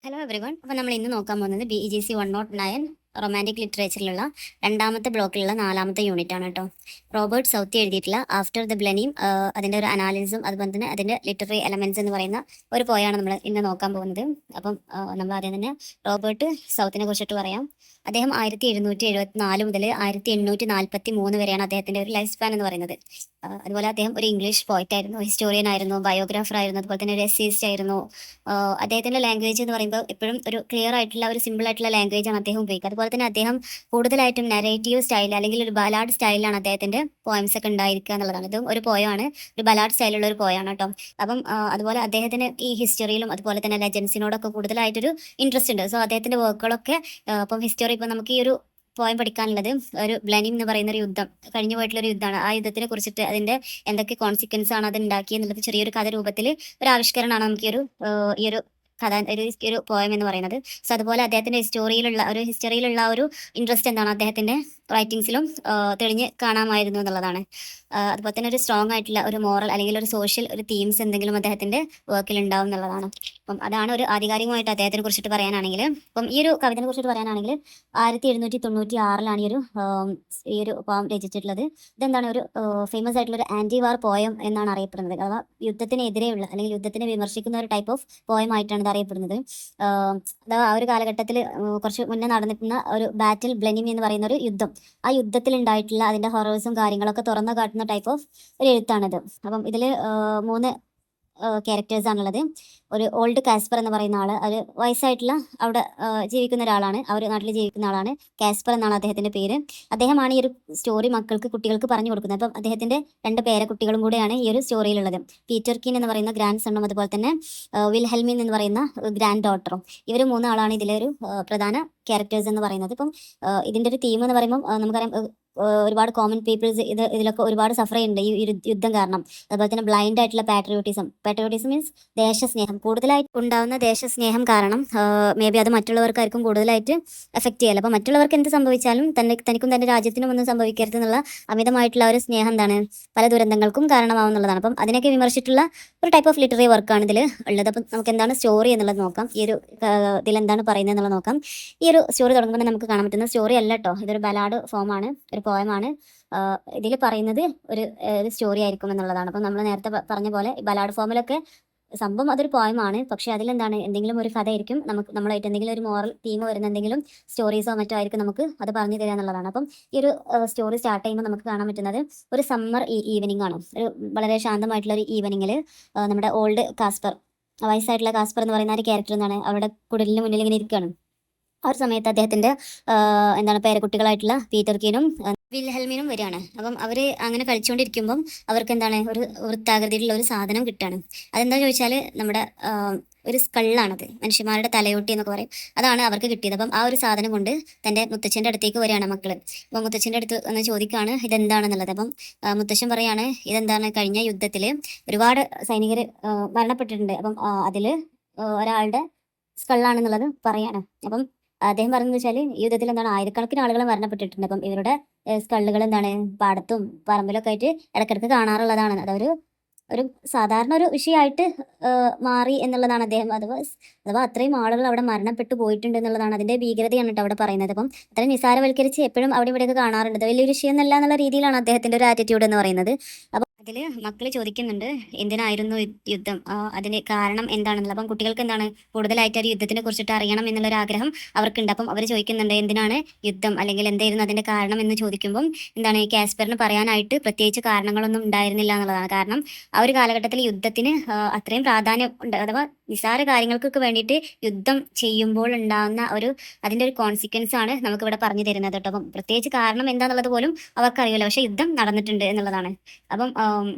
Hello everyone. അപ്പോൾ നമ്മൾ ഇന്ന് നോക്കാൻ പോകുന്നത് BEGC 109 റൊമാൻറ്റിക് ലിറ്ററേച്ചറിലുള്ള രണ്ടാമത്തെ ബ്ലോക്കിലുള്ള നാലാമത്തെ യൂണിറ്റ് ആണ് കേട്ടോ. റോബർട്ട് സൗത്തി എഴുതിയിട്ടുള്ള ആഫ്റ്റർ ദ ബ്ലെനിം, അതിൻ്റെ ഒരു അനാലിസിസും അതുപോലെ തന്നെ അതിൻ്റെ ലിറ്റററി എലമെൻറ്റ്സ് എന്ന് പറയുന്ന ഒരു പോയാണ് നമ്മൾ ഇന്ന് നോക്കാൻ പോകുന്നത്. അപ്പം നമ്മൾ ആദ്യം തന്നെ റോബർട്ട് സൗത്തിനെ കുറിച്ചിട്ട് പറയാം. അദ്ദേഹം 1774 മുതൽ 1843 വരെയാണ് അദ്ദേഹത്തിൻ്റെ ഒരു ലൈഫ് സ്പാൻ എന്ന് പറയുന്നത്. അതുപോലെ അദ്ദേഹം ഒരു ഇംഗ്ലീഷ് പോയിറ്റ് ആയിരുന്നു, ഹിസ്റ്റോറിയൻ ആയിരുന്നു, ബയോഗ്രാഫർ ആയിരുന്നു, അതുപോലെ തന്നെ ഒരു എസ്സീസ്റ്റ് ആയിരുന്നു. അദ്ദേഹത്തിൻ്റെ ലാംഗ്വേജ് എന്ന് പറയുമ്പോൾ എപ്പോഴും ഒരു ക്ലിയർ ആയിട്ടുള്ള ഒരു സിമ്പിൾ ആയിട്ടുള്ള ലാംഗ്വേജ് ആണ് അദ്ദേഹം ഉപയോഗിക്കുക. അതുപോലെ തന്നെ അദ്ദേഹം കൂടുതലായിട്ടും നെറേറ്റീവ് സ്റ്റൈൽ അല്ലെങ്കിൽ ഒരു ബലാഡ് സ്റ്റൈലിലാണ് അദ്ദേഹത്തിൻ്റെ പോയംസ് ഒക്കെ ഉണ്ടായിരിക്കുക എന്നുള്ളതാണ്. ഇതും ഒരു പോയമാണ്, ഒരു ബലാഡ് സ്റ്റൈലുള്ള ഒരു പോയാണ് കേട്ടോ. അപ്പം അതുപോലെ അദ്ദേഹത്തിന് ഈ ഹിസ്റ്ററിയിലും അതുപോലെ തന്നെ ലെജൻസിനോടൊക്കെ കൂടുതലായിട്ടൊരു ഇൻട്രസ്റ്റ് ഉണ്ട്. സോ അദ്ദേഹത്തിൻ്റെ വർക്കുകളൊക്കെ ഇപ്പം ഹിസ്റ്ററി ഇപ്പം നമുക്ക് ഈ ഒരു പോയം പഠിക്കാനുള്ളത് ഒരു ബ്ലെനിം എന്ന് പറയുന്ന ഒരു യുദ്ധം, കഴിഞ്ഞു പോയിട്ടുള്ള ഒരു യുദ്ധമാണ്. ആ യുദ്ധത്തിനെ കുറിച്ചിട്ട് അതിൻ്റെ എന്തൊക്കെ കോൺസിക്വൻസ് ആണ് അത് ഉണ്ടാക്കിയെന്നുള്ളത് ചെറിയൊരു കഥ രൂപത്തിൽ ഒരു ആവിഷ്കരണമാണ് നമുക്ക് ഈ ഒരു കഥ ഒരു പോയം എന്ന് പറയുന്നത്. സോ അതുപോലെ അദ്ദേഹത്തിൻ്റെ ഹിസ്റ്ററിയിലുള്ള ഒരു ഇൻട്രസ്റ്റ് എന്താണ് അദ്ദേഹത്തിൻ്റെ റൈറ്റിങ്സിലും തെളിഞ്ഞ് കാണാമായിരുന്നു എന്നുള്ളതാണ്. അതുപോലെ തന്നെ ഒരു സ്ട്രോങ് ആയിട്ടുള്ള ഒരു മോറൽ അല്ലെങ്കിൽ ഒരു സോഷ്യൽ ഒരു തീംസ് എന്തെങ്കിലും അദ്ദേഹത്തിൻ്റെ വർക്കിൽ ഉണ്ടാവും എന്നുള്ളതാണ്. അപ്പം അതാണ് ഒരു ആധികാരികമായിട്ട് അദ്ദേഹത്തിനെ കുറിച്ചിട്ട് പറയാനാണെങ്കിൽ. അപ്പം ഈ ഒരു കവിതയെ കുറിച്ചിട്ട് പറയാനാണെങ്കിൽ 1796 ഈ ഒരു പോയം രചിച്ചിട്ടുള്ളത്. ഇതെന്താണ് ഒരു ഫേമസ് ആയിട്ടുള്ള ഒരു ആൻറ്റി വാർ പോയം എന്നാണ് അറിയപ്പെടുന്നത്. അഥവാ യുദ്ധത്തിനെതിരെയുള്ള അല്ലെങ്കിൽ യുദ്ധത്തിനെ വിമർശിക്കുന്ന ഒരു ടൈപ്പ് ഓഫ് പോയം ആയിട്ടാണ് ഇത് അറിയപ്പെടുന്നത്. അഥവാ ആ ഒരു കാലഘട്ടത്തിൽ കുറച്ച് മുന്നേ നടന്നിട്ടുള്ള ഒരു ബാറ്റിൽ ബ്ലെനിം എന്ന് പറയുന്ന ഒരു യുദ്ധം, ആ യുദ്ധത്തിൽ ഉണ്ടായിട്ടുള്ള അതിൻ്റെ ഹൊറേഴ്സും കാര്യങ്ങളൊക്കെ തുറന്നു കാട്ടുന്ന ടൈപ്പ് ഓഫ് ഒരു എഴുത്താണിത്. അപ്പം ഇതിൽ 3 ക്യാരക്ടേഴ്സ് ആണുള്ളത്. ഒരു ഓൾഡ് കാസ്പർ എന്ന് പറയുന്ന ആൾ, ഒരു വയസ്സായിട്ടുള്ള അവിടെ ജീവിക്കുന്ന ഒരാളാണ്, ആ ഒരു നാട്ടിൽ ജീവിക്കുന്ന ആളാണ്. കാസ്പർ എന്നാണ് അദ്ദേഹത്തിൻ്റെ പേര്. അദ്ദേഹമാണ് ഈ ഒരു സ്റ്റോറി കുട്ടികൾക്ക് പറഞ്ഞു കൊടുക്കുന്നത്. അപ്പം അദ്ദേഹത്തിൻ്റെ 2 പേരക്കുട്ടികളും കൂടെയാണ് ഈ ഒരു സ്റ്റോറിയിലുള്ളത്. പീറ്റർ കിൻ എന്ന് പറയുന്ന ഗ്രാൻഡ് സണ്ണും അതുപോലെ തന്നെ വിൽഹെൽമിൻ എന്ന് പറയുന്ന ഗ്രാൻഡ് ഡോട്ടറും. ഇവർ 3 ആളാണ് ഇതിലൊരു പ്രധാന ക്യാരക്ടേഴ്സ് എന്ന് പറയുന്നത്. ഇപ്പം ഇതിൻ്റെ ഒരു തീം എന്ന് പറയുമ്പോൾ നമുക്കറിയാം, ഒരുപാട് കോമൺ പീപ്പിൾസ് ഇതിലൊക്കെ ഒരുപാട് സഫർ ചെയ്യുന്നുണ്ട് ഈ യുദ്ധം കാരണം. അതുപോലെ തന്നെ ബ്ലൈൻഡ് ആയിട്ടുള്ള പാട്രിയോട്ടിസം മീൻസ് ദേശസ്നേഹം, കൂടുതലായിട്ട് ഉണ്ടാകുന്ന ദേശസ്നേഹം കാരണം മേ ബി അത് മറ്റുള്ളവർക്കായിരിക്കും കൂടുതലായിട്ട് എഫക്റ്റ് ചെയ്യല. അപ്പോൾ മറ്റുള്ളവർക്ക് എന്ത് സംഭവിച്ചാലും തനിക്കും തൻ്റെ രാജ്യത്തിനും ഒന്നും സംഭവിക്കരുത് എന്നുള്ള അമിതമായിട്ടുള്ള ഒരു സ്നേഹം എന്താണ് പല ദുരന്തങ്ങൾക്കും കാരണമാവുന്നുള്ളതാണ്. അപ്പം അതിനൊക്കെ വിമർശിച്ചിട്ടുള്ള ഒരു ടൈപ്പ് ഓഫ് ലിറ്റററി വർക്കാണ് ഇതിൽ ഉള്ളത്. അപ്പം നമുക്ക് എന്താണ് സ്റ്റോറി എന്നുള്ളത് നോക്കാം. ഈ ഒരു ഇതിലെന്താണ് പറയുന്നത് എന്നുള്ളത് നോക്കാം. ഈ ഒരു സ്റ്റോറി തുടങ്ങുമ്പോൾ നമുക്ക് കാണാൻ പറ്റുന്ന സ്റ്റോറി അല്ല കേട്ടോ, ഇതൊരു ബലാഡ് ഫോമാണ്, ഒരു പോയമാണ്. ഇതിൽ പറയുന്നത് ഒരു സ്റ്റോറി ആയിരിക്കും എന്നുള്ളതാണ്. അപ്പം നമ്മൾ നേരത്തെ പറഞ്ഞ പോലെ ബലാഡ് ഫോമിലൊക്കെ സംഭവം അതൊരു പോയമാണ്, പക്ഷേ അതിലെന്താണ് എന്തെങ്കിലും ഒരു കഥ ആയിരിക്കും നമ്മളായിട്ട് എന്തെങ്കിലും ഒരു മോറൽ തീം വരുന്ന എന്തെങ്കിലും സ്റ്റോറീസോ മറ്റോ ആയിരിക്കും നമുക്ക് അത് പറഞ്ഞു തരിക എന്നുള്ളതാണ്. അപ്പം ഈ ഒരു സ്റ്റോറി സ്റ്റാർട്ട് ചെയ്യുമ്പോൾ നമുക്ക് കാണാൻ പറ്റുന്നത് ഒരു സമ്മർ ഈവനിങ് ആണ്. ഒരു വളരെ ശാന്തമായിട്ടുള്ള ഒരു ഈവനിങ്ങിൽ നമ്മുടെ ഓൾഡ് കാസ്പർ, വയസ്സായിട്ടുള്ള കാസ്പർ എന്ന് പറയുന്ന ഒരു ക്യാരക്ടർ എന്താണ് അവരുടെ കുടിലിന് മുന്നിൽ ഇങ്ങനെ ഇരിക്കുകയാണ്. ആ ഒരു സമയത്ത് അദ്ദേഹത്തിൻ്റെ എന്താണ് പേരക്കുട്ടികളായിട്ടുള്ള പീറ്റർ കീനും വിൽഹെൽമിനും വരികയാണ്. അപ്പം അവർ അങ്ങനെ കളിച്ചുകൊണ്ടിരിക്കുമ്പം അവർക്ക് എന്താണ് ഒരു വൃത്താകൃതിയിലുള്ള ഒരു സാധനം കിട്ടുകയാണ്. അതെന്താ ചോദിച്ചാൽ നമ്മുടെ ഒരു സ്കള്ളാണത്, മനുഷ്യന്മാരുടെ തലയോട്ടി എന്നൊക്കെ പറയും. അതാണ് അവർക്ക് കിട്ടിയത്. അപ്പം ആ ഒരു സാധനം കൊണ്ട് തൻ്റെ മുത്തച്ഛൻ്റെ അടുത്തേക്ക് വരികയാണ് മക്കൾ. അപ്പം മുത്തച്ഛൻ്റെ അടുത്ത് ഒന്ന് ചോദിക്കുകയാണ് ഇതെന്താണെന്നുള്ളത്. അപ്പം മുത്തച്ഛൻ പറയാണ് ഇതെന്താണ്, കഴിഞ്ഞ യുദ്ധത്തിൽ ഒരുപാട് സൈനികർ മരണപ്പെട്ടിട്ടുണ്ട്. അപ്പം അതിൽ ഒരാളുടെ സ്കള്ളാണെന്നുള്ളത് പറയാണ്. അപ്പം അദ്ദേഹം പറഞ്ഞതെന്ന് വെച്ചാൽ ഈ യുദ്ധത്തിൽ എന്താണ് ആയിരക്കണക്കിന് ആളുകൾ മരണപ്പെട്ടിട്ടുണ്ട്. അപ്പം ഇവരുടെ സ്കള്ളുകൾ എന്താണ് പാടത്തും പറമ്പിലൊക്കെ ആയിട്ട് ഇടയ്ക്കിടയ്ക്ക് കാണാറുള്ളതാണ്. അതൊരു ഒരു സാധാരണ ഒരു വിഷയമായിട്ട് മാറി എന്നുള്ളതാണ് അദ്ദേഹം. അഥവാ അത്രയും ആളുകൾ അവിടെ മരണപ്പെട്ടു പോയിട്ടുണ്ട് എന്നുള്ളതാണ് അതിൻ്റെ ഭീകരതയാണ് കേട്ടോ അവിടെ പറയുന്നത്. അപ്പം അത്രയും നിസാരവൽക്കരിച്ച് എപ്പോഴും അവിടെ ഇവിടെയൊക്കെ കാണാറുണ്ട്, അത് വലിയൊരു വിഷയമൊന്നുമല്ല എന്നുള്ള രീതിയിലാണ് അദ്ദേഹത്തിൻ്റെ ഒരു ആറ്റിറ്റ്യൂഡ് എന്ന് പറയുന്നത്. അതിൽ മക്കൾ ചോദിക്കുന്നുണ്ട് എന്തിനായിരുന്നു യുദ്ധം, അതിന് കാരണം എന്താണെന്നുള്ളത്. അപ്പം കുട്ടികൾക്ക് എന്താണ് കൂടുതലായിട്ട് ഒരു യുദ്ധത്തിനെ കുറിച്ചിട്ട് അറിയണം എന്നുള്ളൊരു ആഗ്രഹം അവർക്കുണ്ട്. അപ്പം അവർ ചോദിക്കുന്നുണ്ട് എന്തിനാണ് യുദ്ധം അല്ലെങ്കിൽ എന്തായിരുന്നു അതിൻ്റെ കാരണം എന്ന് ചോദിക്കുമ്പം എന്താണ് കാസ്പറിന് പറയാനായിട്ട് പ്രത്യേകിച്ച് കാരണങ്ങളൊന്നും ഉണ്ടായിരുന്നില്ല എന്നുള്ളതാണ്. കാരണം ആ ഒരു കാലഘട്ടത്തിൽ യുദ്ധത്തിന് അത്രയും പ്രാധാന്യം ഉണ്ട്. അഥവാ നിസാര കാര്യങ്ങൾക്കൊക്കെ വേണ്ടിയിട്ട് യുദ്ധം ചെയ്യുമ്പോൾ ഉണ്ടാകുന്ന അതിൻ്റെ ഒരു കോൺസിക്വൻസ് ആണ് നമുക്കിവിടെ പറഞ്ഞു തരുന്നത് കേട്ടോ. അപ്പം പ്രത്യേകിച്ച് കാരണം എന്താണെന്നുള്ളത് പോലും അവർക്കറിയില്ല, പക്ഷേ യുദ്ധം നടന്നിട്ടുണ്ട് എന്നുള്ളതാണ്. അപ്പം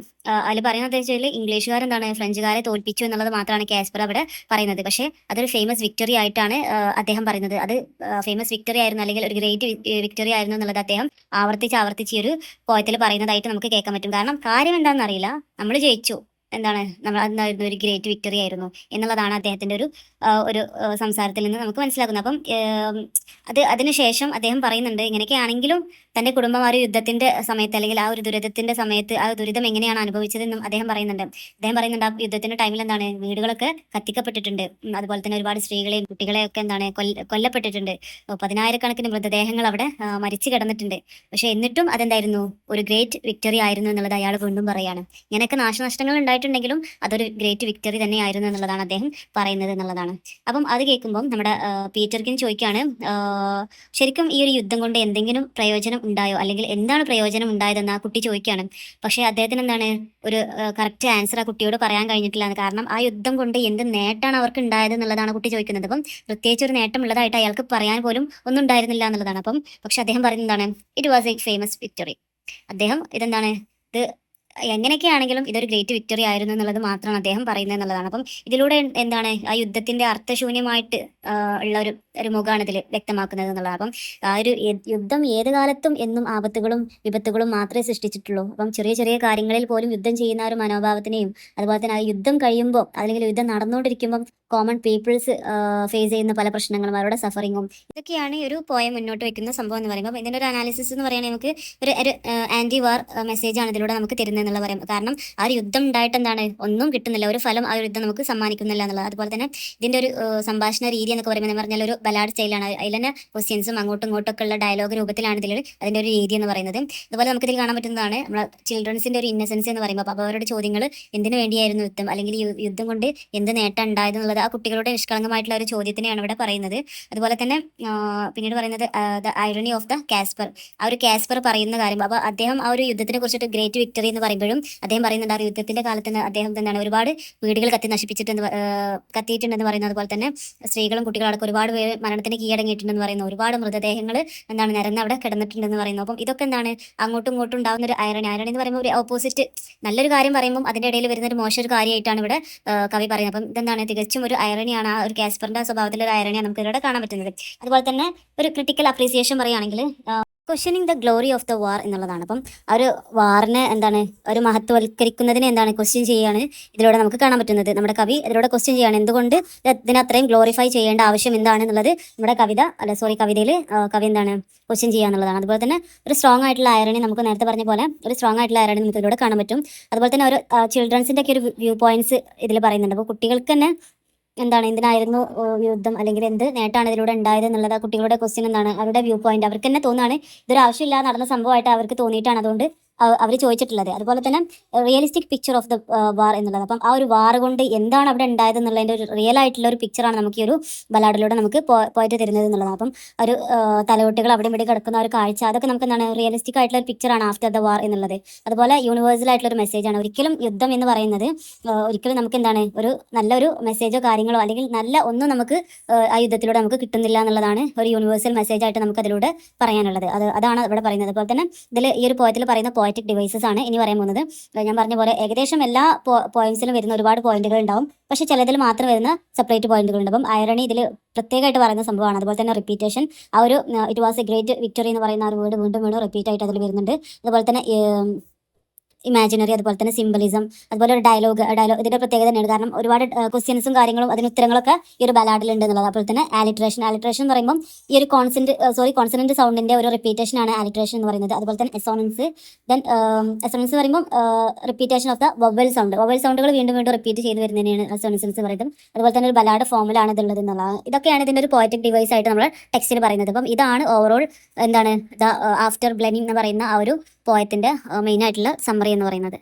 അതിൽ പറയുന്നത് വെച്ചാൽ ഇംഗ്ലീഷുകാരെന്താണ് ഫ്രഞ്ചുകാരെ തോൽപ്പിച്ചു എന്നുള്ളത് മാത്രമാണ് കാസ്പർ അവിടെ പറയുന്നത്. പക്ഷേ അതൊരു ഫേമസ് വിക്ടറി ആയിട്ടാണ് അദ്ദേഹം പറയുന്നത്. അത് ഫേമസ് വിക്ടറി ആയിരുന്നു അല്ലെങ്കിൽ ഒരു ഗ്രേറ്റ് വിക്ടറി ആയിരുന്നു എന്നുള്ളത് അദ്ദേഹം ആവർത്തിച്ച് ഈ ഒരു പോയത്തിൽ പറയുന്നതായിട്ട് നമുക്ക് കേൾക്കാൻ പറ്റും. കാരണം കാര്യം എന്താണെന്ന് അറിയില്ല, നമ്മൾ ജയിച്ചു, എന്താണ് നമ്മൾ അന്നായിരുന്നു ഒരു ഗ്രേറ്റ് വിക്ടറി ആയിരുന്നു എന്നുള്ളതാണ് അദ്ദേഹത്തിന്റെ ഒരു സംസാരത്തിൽ നിന്ന് നമുക്ക് മനസ്സിലാക്കുന്നത്. അപ്പം അതിനുശേഷം അദ്ദേഹം പറയുന്നുണ്ട്, ഇങ്ങനെയൊക്കെയാണെങ്കിലും തന്റെ കുടുംബം ആ ഒരു യുദ്ധത്തിന്റെ സമയത്ത് അല്ലെങ്കിൽ ആ ഒരു ദുരിതത്തിന്റെ സമയത്ത് ആ ദുരിതം എങ്ങനെയാണ് അനുഭവിച്ചതെന്നും അദ്ദേഹം പറയുന്നുണ്ട്. ആ യുദ്ധത്തിന്റെ ടൈമിൽ എന്താണ് വീടുകളൊക്കെ കത്തിക്കപ്പെട്ടിട്ടുണ്ട്. അതുപോലെ തന്നെ ഒരുപാട് സ്ത്രീകളെയും കുട്ടികളെയും ഒക്കെ എന്താണ് കൊല്ലപ്പെട്ടിട്ടുണ്ട്. 10,000-കണക്കിന് മൃതദേഹങ്ങൾ അവിടെ മരിച്ചു കിടന്നിട്ടുണ്ട്. പക്ഷെ എന്നിട്ടും അതെന്തായിരുന്നു, ഒരു ഗ്രേറ്റ് വിക്ടറി ആയിരുന്നു എന്നുള്ളത് അയാൾ വീണ്ടും പറയാണ്. ഇങ്ങനെയൊക്കെ നാശനഷ്ടങ്ങൾ ഉണ്ടായിട്ടുണ്ടെങ്കിലും അതൊരു ഗ്രേറ്റ് വിക്ടറി തന്നെയായിരുന്നു എന്നുള്ളതാണ് അദ്ദേഹം പറയുന്നത് എന്നുള്ളതാണ്. അപ്പം അത് കേൾക്കുമ്പം നമ്മുടെ പീറ്റർക്കിൻ ചോദിക്കുകയാണ്, ശരിക്കും ഈ ഒരു യുദ്ധം കൊണ്ട് എന്തെങ്കിലും പ്രയോജനം ഉണ്ടായോ, അല്ലെങ്കിൽ എന്താണ് പ്രയോജനം ഉണ്ടായതെന്ന് ആ കുട്ടി ചോദിക്കുകയാണ്. പക്ഷേ അദ്ദേഹത്തിന് എന്താണ് ഒരു കറക്റ്റ് ആൻസർ ആ കുട്ടിയോട് പറയാൻ കഴിഞ്ഞിട്ടില്ല. കാരണം ആ യുദ്ധം കൊണ്ട് എന്ത് നേട്ടമാണ് അവർക്ക് ഉണ്ടായത് എന്നുള്ളതാണ് കുട്ടി ചോദിക്കുന്നത്. അപ്പം പ്രത്യേകിച്ച് ഒരു നേട്ടം ഉള്ളതായിട്ട് അയാൾക്ക് പറയാൻ പോലും ഒന്നും ഉണ്ടായിരുന്നില്ല എന്നുള്ളതാണ്. പക്ഷെ അദ്ദേഹം പറയുന്നതാണ്, it was A famous victory. അദ്ദേഹം ഇതെന്താണ്, ഇത് എങ്ങനെയൊക്കെയാണെങ്കിലും ഇതൊരു ഗ്രേറ്റ് വിക്ടറി ആയിരുന്നു എന്നുള്ളത് മാത്രമാണ് അദ്ദേഹം പറയുന്നത് എന്നുള്ളതാണ്. അപ്പം ഇതിലൂടെ എന്താണ് ആ യുദ്ധത്തിന്റെ അർത്ഥശൂന്യമായിട്ട് ഉള്ള ഒരു മുഖമാണ് ഇതിൽ വ്യക്തമാക്കുന്നത് എന്നുള്ളത്. അപ്പം ആ ഒരു യുദ്ധം ഏത് കാലത്തും എന്നും ആപത്തുകളും വിപത്തുകളും മാത്രമേ സൃഷ്ടിച്ചിട്ടുള്ളൂ. അപ്പം ചെറിയ ചെറിയ കാര്യങ്ങളിൽ പോലും യുദ്ധം ചെയ്യുന്ന ഒരു മനോഭാവത്തിനെയും, അതുപോലെ തന്നെ ആ യുദ്ധം കഴിയുമ്പോൾ അല്ലെങ്കിൽ യുദ്ധം നടന്നുകൊണ്ടിരിക്കുമ്പം കോമൺ പീപ്പിൾസ് ഫേസ് ചെയ്യുന്ന പല പ്രശ്നങ്ങളും അവരുടെ സഫറിങ്ങും ഇതൊക്കെയാണ് ഈ ഒരു പോയം മുന്നോട്ട് വെക്കുന്ന സംഭവം എന്ന് പറയുമ്പോൾ. ഇതിൻ്റെ ഒരു അനാലിസിസ് എന്ന് പറയുന്നത് നമുക്ക് ഒരു ആന്റി വാർ മെസ്സേജ് ആണ് ഇതിലൂടെ നമുക്ക് തരുന്നത് എന്നുള്ള പറയാം. കാരണം ആ ഒരു യുദ്ധം ഉണ്ടായിട്ട് എന്താണ് ഒന്നും കിട്ടുന്നില്ല, ഒരു ഫലം ആ ഒരു യുദ്ധം നമുക്ക് സമ്മാനിക്കുന്നില്ല എന്നുള്ളത്. അതുപോലെ തന്നെ ഇതിൻ്റെ ഒരു സംഭാഷണ രീതി എന്നൊക്കെ പറയുമ്പോൾ എന്ന് പറഞ്ഞാൽ ഒരു ബലാഡ് സ്റ്റൈലാണ്. അതിൽ തന്നെ ക്വസ്റ്റ്യൻസും അങ്ങോട്ടും ഇങ്ങോട്ടൊക്കെ ഉള്ള ഡയലോഗ് രൂപത്തിലാണ് അതിൻ്റെ ഒരു രീതി എന്ന് പറയുന്നത്. അതുപോലെ നമുക്കിതിൽ കാണാൻ പറ്റുന്നതാണ് നമ്മുടെ ചിൽഡ്രൻസിൻ്റെ ഒരു ഇന്നസെൻസ് എന്ന് പറയുമ്പോൾ. അപ്പോൾ അവരുടെ ചോദ്യങ്ങൾ എന്തിനു വേണ്ടിയായിരുന്നു യുദ്ധം, അല്ലെങ്കിൽ യുദ്ധം കൊണ്ട് എന്ത് നേട്ടം ഉണ്ടായതെന്നുള്ളത് ആ കുട്ടികളുടെ നിഷ്കളങ്കമായിട്ടുള്ള ഒരു ചോദ്യത്തിനെയാണ് ഇവിടെ പറയുന്നത്. അതുപോലെ തന്നെ പിന്നീട് പറയുന്നത് the irony of the Casper, ആ ഒരു കാസ്പർ പറയുന്ന കാര്യം. അപ്പോൾ അദ്ദേഹം ആ ഒരു യുദ്ധത്തിനെ കുറിച്ചിട്ട് ഗ്രേറ്റ് വിക്ടറി എന്ന് പറയുമ്പോഴും അദ്ദേഹം പറയുന്നുണ്ട് ആ യുദ്ധത്തിന്റെ കാലത്ത് അദ്ദേഹം എന്താണ് ഒരുപാട് വീടുകൾ കത്തിയിട്ടുണ്ടെന്ന് പറയുന്നത്. അതുപോലെ തന്നെ സ്ത്രീകളും കുട്ടികളും അടക്കം ഒരുപാട് പേര് മരണത്തിന് കീഴടങ്ങിയിട്ടുണ്ടെന്ന് പറയുന്നു. ഒരുപാട് മൃതദേഹങ്ങൾ എന്താണ് നിരന്ന് അവിടെ കിടന്നിട്ടുണ്ടെന്ന് പറയുന്നു. അപ്പം ഇതൊക്കെ എന്താണ് അങ്ങോട്ടും ഇങ്ങോട്ടും ഉണ്ടാകുന്ന ഒരു ഐറണി എന്ന് പറയുമ്പോൾ ഒരു ഓപ്പോസിറ്റ് നല്ലൊരു കാര്യം പറയുമ്പോൾ അതിന്റെ ഇടയിൽ വരുന്ന ഒരു മോശം ഒരു കാര്യമായിട്ടാണ് ഇവിടെ കവി പറയുന്നത്. അപ്പം ഇതെന്താണ് തികച്ചും ഒരു ഐറണിയാണ്, ആ ഒരു കാസ്പറിന്റെ സ്വഭാവത്തിലെ ഒരു ഐറണിയാണ് നമുക്ക് ഇതിലൂടെ കാണാൻ പറ്റുന്നത്. അതുപോലെ തന്നെ ഒരു ക്രിട്ടിക്കൽ അപ്രീസിയേഷൻ പറയുകയാണെങ്കിൽ questioning the glory of the war എന്നുള്ളതാണ്. അപ്പം ആ ഒരു വാറിനെ എന്താണ് ഒരു മഹത്വവൽക്കരിക്കുന്നതിനെ എന്താണ് ക്വസ്റ്റ്യൻ ചെയ്യാണ് ഇതിലൂടെ നമുക്ക് കാണാൻ പറ്റുന്നത്. നമ്മുടെ കവി ഇതിലൂടെ ക്വസ്റ്റ്യൻ ചെയ്യാണ്, എന്തുകൊണ്ട് ഇതിനെ അത്രയും ഗ്ലോറിഫൈ ചെയ്യേണ്ട ആവശ്യം എന്താണെന്നുള്ളത് നമ്മുടെ കവിതയിൽ കവി എന്താണ് ക്വസ്റ്റ്യൻ ചെയ്യുക എന്നുള്ളതാണ്. അതുപോലെ തന്നെ ഒരു സ്ട്രോങ് ആയിട്ടുള്ള ഐറണി, നമുക്ക് നേരത്തെ പറഞ്ഞ പോലെ ഒരു സ്ട്രോങ് ആയിട്ടുള്ള ഐറണി നമുക്ക് ഇതിലൂടെ കാണാൻ പറ്റും. അതുപോലെ തന്നെ ഒരു ചിൽഡ്രൻസിൻ്റെ ഒക്കെ ഒരു വ്യൂ പോയിന്റ്സ് ഇതിൽ പറയുന്നുണ്ട്. അപ്പോൾ കുട്ടികൾക്ക് തന്നെ എന്താണ് എന്തിനായിരുന്നു യുദ്ധം, അല്ലെങ്കിൽ എന്ത് നേട്ടമാണ് ഇതിലൂടെ ഉണ്ടായത് എന്നുള്ളത് ആ കുട്ടികളുടെ ക്വസ്റ്റ്യൻ എന്താണ്, അവരുടെ വ്യൂ പോയിന്റ് അവർക്ക് തന്നെ തോന്നാണ് ഇതൊരു ആവശ്യമില്ലാതെ നടന്ന സംഭവമായിട്ട് അവർക്ക് തോന്നിയിട്ടാണ് അതുകൊണ്ട് അവർ ചോദിച്ചിട്ടുള്ളത്. അതുപോലെ തന്നെ realistic picture of the war എന്നുള്ളത്. അപ്പം ആ ഒരു വാർ കൊണ്ട് എന്താണ് അവിടെ ഉണ്ടായത് എന്നുള്ളതിൻ്റെ ഒരു റിയൽ ആയിട്ടുള്ള ഒരു പിക്ചറാണ് നമുക്ക് ഈ ഒരു ബലാഡിലൂടെ നമുക്ക് പോയിട്ട് തരുന്നത് എന്നുള്ളതാണ്. അപ്പം ഒരു തലയോട്ടികൾ അവിടെ ഇവിടെ കിടക്കുന്ന ഒരു കാഴ്ച, അതൊക്കെ നമുക്ക് എന്താണ് റിയലിസ്റ്റിക് ആയിട്ടുള്ള ഒരു പിക്ചറാണ് ആഫ്റ്റർ ദ വാർ എന്നുള്ളത്. അതുപോലെ യൂണിവേഴ്സൽ ആയിട്ടുള്ള ഒരു മെസ്സേജാണ്. ഒരിക്കലും യുദ്ധം എന്ന് പറയുന്നത് ഒരിക്കലും നമുക്ക് എന്താണ് ഒരു നല്ലൊരു മെസ്സേജോ കാര്യങ്ങളോ അല്ലെങ്കിൽ നല്ല ഒന്നും നമുക്ക് ആ യുദ്ധത്തിലൂടെ നമുക്ക് കിട്ടുന്നില്ല എന്നുള്ളതാണ് ഒരു യൂണിവേഴ്സൽ മെസ്സേജ് ആയിട്ട് നമുക്ക് അതിലൂടെ പറയാനുള്ളത്. അതാണ് ഇവിടെ പറയുന്നത്. അതുപോലെ തന്നെ ഇതിൽ ഈ ഒരു പോയത്തിൽ പറയുന്ന പോയറ്റിക് ഡിവൈസസ് ആണ് ഇനി പറയാൻ പോകുന്നത്. ഞാൻ പറഞ്ഞ പോലെ ഏകദേശം എല്ലാ പോയിന്റ്സിലും വരുന്ന ഒരുപാട് പോയിന്റുകൾ ഉണ്ടാവും, പക്ഷെ ചിലതിൽ മാത്രം വരുന്ന സെപ്പറേറ്റ് പോയിന്റുകൾ ഉണ്ട്. അപ്പം ഐറണി ഇതിൽ പ്രത്യേകമായിട്ട് പറയുന്ന സംഭവമാണ്. അതുപോലെ തന്നെ റിപ്പീറ്റേഷൻ, ആ ഒരു it was A great victory എന്ന് പറയുന്ന ആ ഒരു വേർഡ് വീണ്ടും വീണ്ടും റിപ്പീറ്റ് ആയിട്ട് അതിൽ വരുന്നുണ്ട്. അതുപോലെ തന്നെ ഇമാജിനറി, അതുപോലെ തന്നെ സിംബലിസം, അതുപോലെ ഒരു ഡയലോഗ് ഇതിന്റെ പ്രത്യേകത തന്നെയാണ്. കാരണം ഒരുപാട് ക്വസ്റ്റ്യൻസും കാര്യങ്ങളും അതിന് ഉത്തരങ്ങളൊക്കെ ഈ ഒരു ബലാഡിലുണ്ട് എന്നുള്ളത്. അതുപോലെ തന്നെ ആലിട്രേഷൻ എന്ന് പറയുമ്പോൾ ഈ ഒരു കോൺസണന്റ് സൗണ്ടിന്റെ ഒരു റിപ്പീറ്റേഷൻ ആണ് ആലിട്രേഷൻ എന്ന് പറയുന്നത്. അതുപോലെ തന്നെ എസോണൻസ് പറയുമ്പോൾ റിപ്പീറ്റേഷൻ ഓഫ് ദ വൊവൽ സൗണ്ടുകൾ വീണ്ടും വീണ്ടും റിപ്പീറ്റ് ചെയ്ത് വരുന്നതിനാണ് എസോണൻസ് എന്ന് പറയുന്നത്. അതുപോലെ തന്നെ ഒരു ബലാഡ് ഫോമിലാണ് ഇതുള്ളത് എന്നുള്ളതാണ്. ഇതൊക്കെയാണ് ഇതിന്റെ ഒരു പോയറ്റിക് ഡിവൈസ് ആയിട്ട് നമ്മൾ ടെക്സ്റ്റിൽ പറയുന്നത്. അപ്പം ഇതാണ് ഓവറോൾ എന്താണ് ദ ആഫ്റ്റർ ബ്ലെനിങ് എന്ന് പറയുന്ന ആ ഒരു പോയത്തിന്റെ മെയിൻ ആയിട്ടുള്ള സമ്മറി എന്ന് പറയുന്നത്.